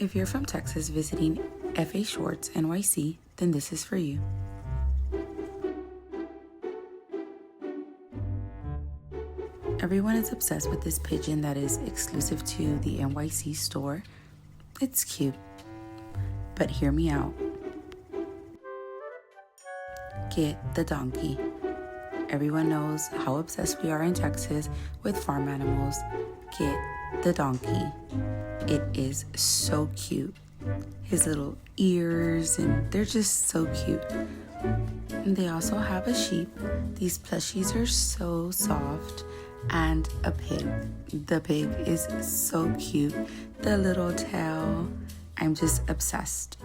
If you're from Texas visiting FAO Schwarz, NYC, then this is for you. Everyone is obsessed with this pigeon that is exclusive to the NYC store. It's cute, but hear me out. Get the donkey. Everyone knows how obsessed we are in Texas with farm animals. Get the donkey. It is so cute. His little ears, and they're just so cute. And they also have a sheep. These plushies are so soft. And a pig. The pig is so cute. The little tail. I'm just obsessed.